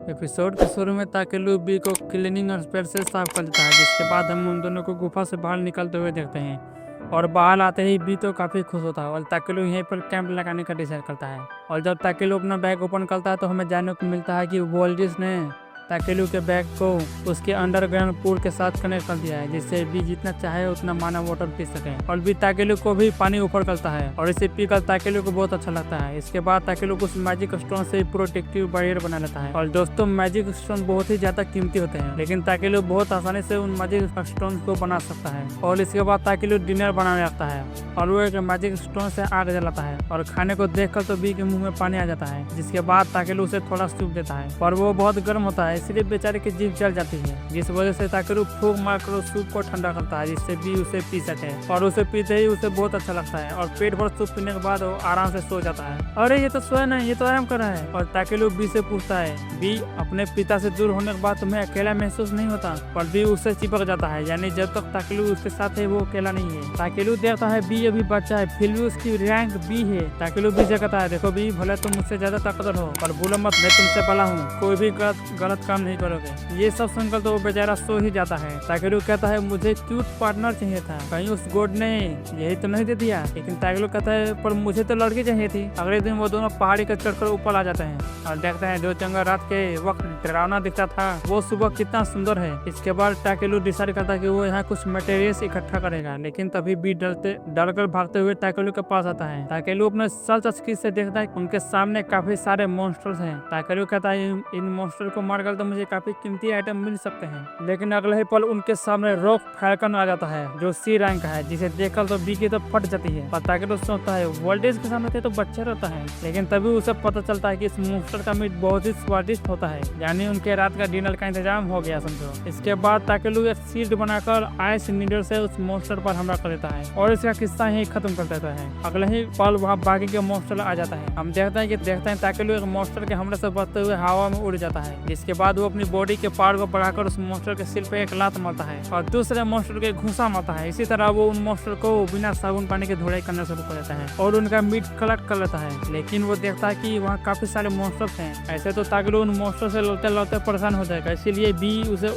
Episode के शुरू में ताकेलू बी को क्लीनिंग स्प्रे से साफ कर देता है, जिसके बाद हम उन दोनों को गुफा से बाहर निकलते हुए देखते हैं। और बाहर आते ही बी तो काफ़ी खुश होता है और ताकेलू यहीं पर कैंप लगाने का डिसाइड करता है। और जब ताकेलू अपना बैग ओपन करता है तो हमें जानने को मिलता है कि वोल्डिस ने ताकेलू के बैग को उसके अंडरग्राउंड पूल के साथ कनेक्ट कर दिया है, जिससे बी जितना चाहे उतना माना वाटर पी सके। और बी ताकेलू को भी पानी ऊपर करता है और इसे पीकर ताकेलू को बहुत अच्छा लगता है। इसके बाद ताकेलू कुछ मैजिक स्टोन से प्रोटेक्टिव बैरियर बना लेता है। और दोस्तों, मैजिक स्टोन बहुत ही ज्यादा कीमती होते हैं, लेकिन ताकेलू बहुत आसानी से उन मैजिक स्टोन को बना सकता है। और इसके बाद ताकेलू डिनर बनाने लगता है और वो एक मैजिक स्टोन से आग जलाता है और खाने को देखकर तो बी के मुंह में पानी आ जाता है। जिसके बाद ताकेलू उसे थोड़ा सूप देता है, पर वो बहुत गर्म होता है, इसलिए बेचारे की जीभ जल जाती है, जिस वजह से ताकेलू फूंक मारकर उस सूप को ठंडा करता है, जिससे बी उसे पी सके। और उसे पीते ही उसे बहुत अच्छा लगता है और पेट भर सूप पीने के बाद वो आराम से सो जाता है। अरे ये तो सोया नहीं, ये तो आराम कर रहा है। और ताकेलू बी से पूछता है, बी अपने पिता से दूर होने के बाद तुम्हें अकेला महसूस नहीं होता? पर बी उससे चिपक जाता है, यानी जब तक ताकेलू उसके साथ है वो अकेला नहीं है। ताकेलू देखता है बी अभी बच्चा है, फिर भी उसकी रैंक बी है। ताकेलू बी से कहता है, देखो बी, भले तुम मुझसे ज्यादा ताकतवर हो, पर भूलो मत मैं तुमसे बड़ा हूँ, कोई भी गलत काम नहीं करोगे। ये सब सुनकर तो वो बेचारा सो ही जाता है। ताकेलू कहता है, मुझे क्यूट पार्टनर चाहिए था, कहीं उस गोड ने यही तो नहीं दे दिया? लेकिन ताकेलू कहता है, पर मुझे तो लड़की चाहिए थी। अगले दिन वो दोनों पहाड़ी का चढ़कर ऊपर आ जाते हैं और देखते हैं जो जंगल रात के वक्त डरावना दिखता था वो सुबह कितना सुंदर है। इसके बाद ताकेलू डिसाइड करता है कि वो यहाँ कुछ मटेरियल्स इकट्ठा करेगा, लेकिन तभी बी डरकर भागते हुए ताकेलू के पास आता है। ताकेलू अपने सर्च स्किल से देखता है उनके सामने काफी सारे मॉन्स्टर्स हैं। ताकेलू कहता है, इन मॉन्स्टर को मारकर तो मुझे काफी कीमती आइटम मिल सकते हैं। लेकिन अगले ही पल उनके सामने रॉक फैल्कन आ जाता है, जो सी रैंक का है, जिसे देखकर तो बी की तो फट जाती है। पर ताकेलू सोचता है, वोल्डेज के सामने थे तो बच्चा रहता है। लेकिन तभी उसे पता चलता है कि इस मॉन्स्टर का मीट बहुत ही स्वादिष्ट होता है, यानी उनके रात का डिनर का इंतजाम हो गया समझो। इसके बाद ताकेलू एक शील्ड बनाकर आइस नीडल से उस मॉन्स्टर पर हमला कर देता है और इसका किस्सा ही खत्म कर देता है। अगले ही पल वहाँ बाकी के मॉन्स्टर आ जाता है। हम देखते हैं ताकेलू एक मॉन्स्टर के हमले से बचते हुए हवा में उड़ जाता है, जिसके बाद वो अपनी बॉडी के पावर को बढ़ाकर उस मॉन्स्टर के सिर पे एक लात मारता है और दूसरे मॉन्स्टर के घुसा मारता है। इसी तरह वो उन मॉन्स्टर को बिना साबुन पानी के धुलाई करना शुरू कर देता है और उनका मीट कलेक्ट कर लेता है। लेकिन वो देखता है कि वहाँ काफी सारे मॉन्स्टर्स हैं। ऐसे तो ताकेलू उन मॉन्स्टर से लड़ते लड़ते परेशान हो जाएगा, इसीलिए बी उसे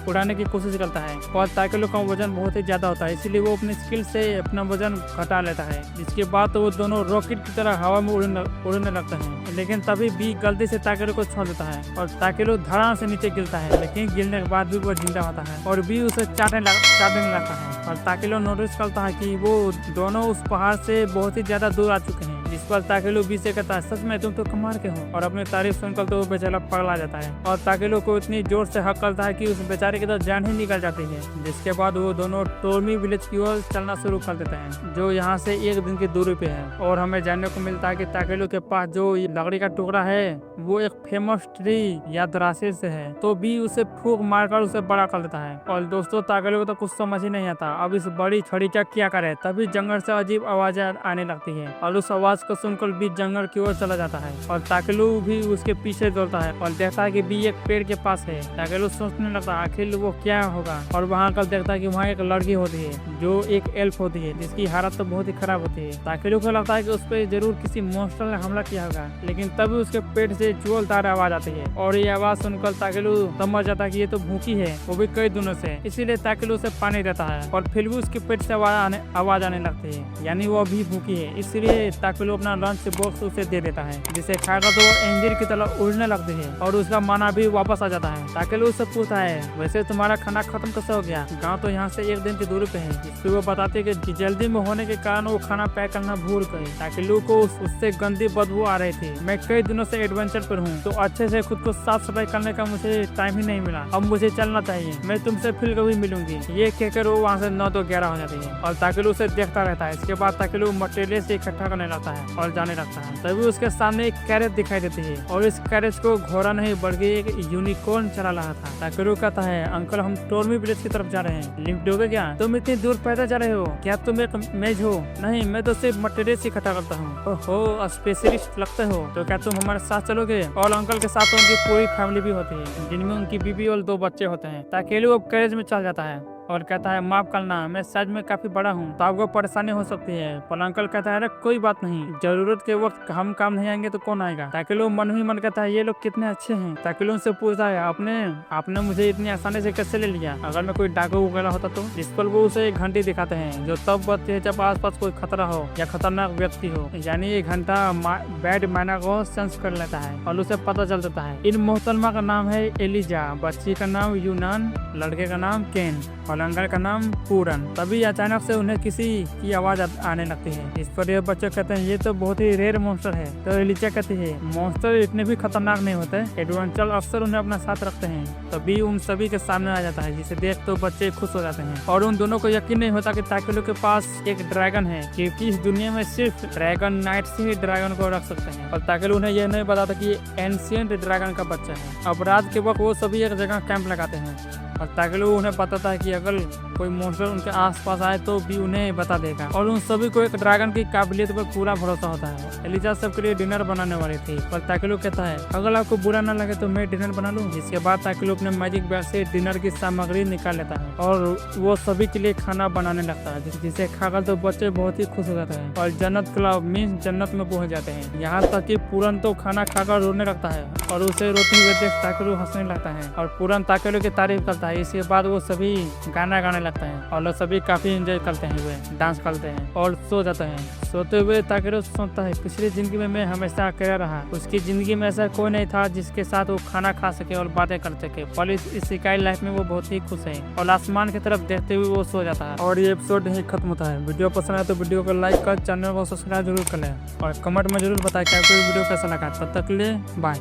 उड़ाने की कोशिश करता है। और ताकेलू का वजन बहुत ही ज्यादा होता है, इसीलिए वो अपनी स्किल से अपना वजन घटा लेता है। जिसके बाद तो वो दोनों रॉकेट की तरह हवा में उड़ने लगते हैं। लेकिन तभी बी गलती से ताकेलू को छोड़ देता है और ताकेलू धड़ाम से नीचे गिरता है, लेकिन गिरने के बाद भी वो जिंदा होता है और बी उसे चाटने लगता है। और ताकेलू नोटिस करता है कि वो दोनों उस पहाड़ से बहुत ही ज्यादा दूर आ चुके हैं। जिस पर ताकेलू बी से कहता है, सच में तुम तो कमाल के हो। और अपनी तारीफ सुनकर तो वो बेचारा पगला जाता है और ताकेलू को इतनी जोर से हक करता है कि उस बेचारे की तो जान ही निकल जाती है। जिसके बाद वो दोनों टोर्मी विलेज की ओर चलना शुरू कर देते हैं, जो यहाँ से 1 दिन की दूरी पे है। और हमें जानने को मिलता है कि ताकेलू के पास जो लकड़ी का टुकड़ा है वो एक फेमस ट्री या दरासिर से है, तो बी उसे फूंक मारकर उसे बड़ा कर देता है। और दोस्तों, ताकेलू को तो कुछ समझ ही नहीं आता अब इस बड़ी छड़ी का क्या करे। तभी जंगल से अजीब आवाजें आने लगती है और उस आवाज को सुनकर बी जंगल की ओर चला जाता है और ताकेलू भी उसके पीछे दौड़ता है और देखता है कि बी एक पेड़ के पास है। ताकेलू सोचने लगता है आखिर वो क्या होगा और वहाँ कर देखता है कि वहाँ एक लड़की होती है जो एक एल्फ होती है, जिसकी हालत तो बहुत ही खराब होती है। ताकेलू को लगता है कि उस पर जरूर किसी मॉन्स्टर ने हमला किया होगा, लेकिन तभी उसके पेट से जोरदार आवाज आती है और ये आवाज सुनकर ताकेलू समझ जाता है कि ये तो भूखी है, वो भी कई दिनों से। इसीलिए ताकेलू उसे पानी देता है और फिर भी उसके पेट से आवाज आने लगती है, यानी वो अभी भूखी है। इसलिए ताकेलू अपना लंच बॉक्स उसे दे देता है, जिसे खाकर तो वो एंजिल की तरह उड़ने लगती है और उसका माना भी वापस आ जाता है। ताकेलू उससे पूछता है, वैसे तुम्हारा खाना खत्म कैसे हो गया? गाँव तो यहाँ से 1 दिन की दूरी पे है। जिससे वो बताती है कि जल्दी में होने के कारण वो खाना पैक करना भूल गई। ताकेलू को उससे गंदी बदबू आ रही थी। मैं कई दिनों से एडवेंचर पर हूँ, तो अच्छे से खुद को साफ सफाई करने का मुझे टाइम ही नहीं मिला। अब मुझे चलना चाहिए, मैं तुमसे फिर कभी मिलूंगी। ये कहकर वो वहाँ से 9 तो 11 हो जाती है और ताकेलू उसे देखता रहता है। इसके बाद ताकेलू मटेरियल से इकट्ठा करने लगता है और जाने लगता है। तभी उसके सामने एक कैरेट दिखाई देती है और इस कैरेट को घोड़ा नहीं बल्कि एक यूनिकॉर्न चला रहा था। ताकेलू कहता है, अंकल हम टोर्मी विलेज की तरफ जा रहे हैं, लिफ्ट दोगे क्या? तुम इतनी दूर पैदल जा रहे हो क्या? तुम एक मेज हो? नहीं, मैं तो सिर्फ मटेरियल इकट्ठा करता हूँ। ओहो, स्पेशलिस्ट लगते हो, तो क्या तुम हमारे साथ चलोगे? और अंकल के साथ उनकी पूरी फैमिली भी होती है, जिनमें उनकी बीबी और 2 बच्चे होते हैं। ताकेलू अब कैरेज में चल जाता है और कहता है माफ करना, मैं सच में काफी बड़ा हूँ तो आपको परेशानी हो सकती है। पर अंकल कहता है अरे कोई बात नहीं, जरूरत के वक्त हम काम नहीं आएंगे तो कौन आएगा। ताकिलो मन ही मन कहता है ये लोग कितने अच्छे हैं। ताकिलो उनसे पूछता है आपने मुझे इतनी आसानी से कैसे ले लिया, अगर मैं कोई डाकू वगैरह होता तो। जिस पर वो उसे एक घंटी दिखाते हैं जो तब बजती है जब आसपास कोई खतरा हो या खतरनाक व्यक्ति हो, यानी ये घंटा बैड मायना को सेंस कर लेता है और उसे पता चल जाता है। इन मोहतरमा का नाम है एलिजा, बच्ची का नाम यूनान, लड़के का नाम केन और अंकल का नाम पूरन। तभी अचानक से उन्हें किसी की आवाज आने लगती है। इस पर ये बच्चे कहते हैं ये तो बहुत ही रेयर मॉन्स्टर है। तो एलिजा कहती है मॉन्स्टर इतने भी खतरनाक नहीं होते, एडवेंचर अक्सर उन्हें अपना साथ रखते हैं। तभी उन सभी के सामने आ जाता है, जिसे देख तो बच्चे खुश हो जाते हैं और उन दोनों को यकीन नहीं होता कि ताकिलो के पास एक ड्रैगन है, क्योंकि इस दुनिया में सिर्फ ड्रैगन नाइट्स ही ड्रैगन को रख सकते हैं। और ताकिलो उन्हें यह नहीं बताता कि एंशिएंट ड्रैगन का बच्चा है। अब रात के वक्त वो सभी एक जगह कैंप लगाते हैं और ताकिलो उन्हें बताता है कि अगर कोई मॉन्स्टर उनके आसपास आए तो भी उन्हें बता देगा। और उन सभी को एक ड्रैगन की काबिलियत पर पूरा भरोसा होता है। एलिजा सबके लिए डिनर बनाने वाली थी पर ताकिलो कहता है अगर आपको बुरा ना लगे तो मैं डिनर बना लूं। इसके बाद ताकिलो अपने मैजिक बैग से डिनर की सामग्री निकाल लेता है और वो सभी के लिए खाना बनाने लगता है, जिसे खाकर तो बच्चे बहुत ही खुश हो जाते हैं और जन्नत क्लब मीन्स जन्नत में पहुंच जाते हैं। यहाँ तक कि पूरन तो खाना खाकर रोने लगता है और उसे रोते हुए देख ताकिलो हंसने लगता है और पूरन ताकिलो की तारीफ करता है। इसके बाद वो सभी गाना गाने लगते हैं और लोग सभी काफी एंजॉय करते हैं, हुए डांस करते हैं और सो जाते हैं। सोते हुए ताकिलो सोचता है पिछली जिंदगी में मैं हमेशा अकेला रहा, उसकी जिंदगी में ऐसा कोई नहीं था जिसके साथ वो खाना खा सके और बातें कर सके। पर इस स्काई लाइफ में वो बहुत ही खुश है और आसमान की तरफ देखते हुए वो सो जाता है। और ये एपिसोड यही खत्म होता है। वीडियो पसंद आए तो वीडियो को लाइक कर, चैनल को सब्सक्राइब जरूर कर लें और कमेंट में जरूर बताएं कि आपको वीडियो कैसा लगा। तब तक के लिए बाय।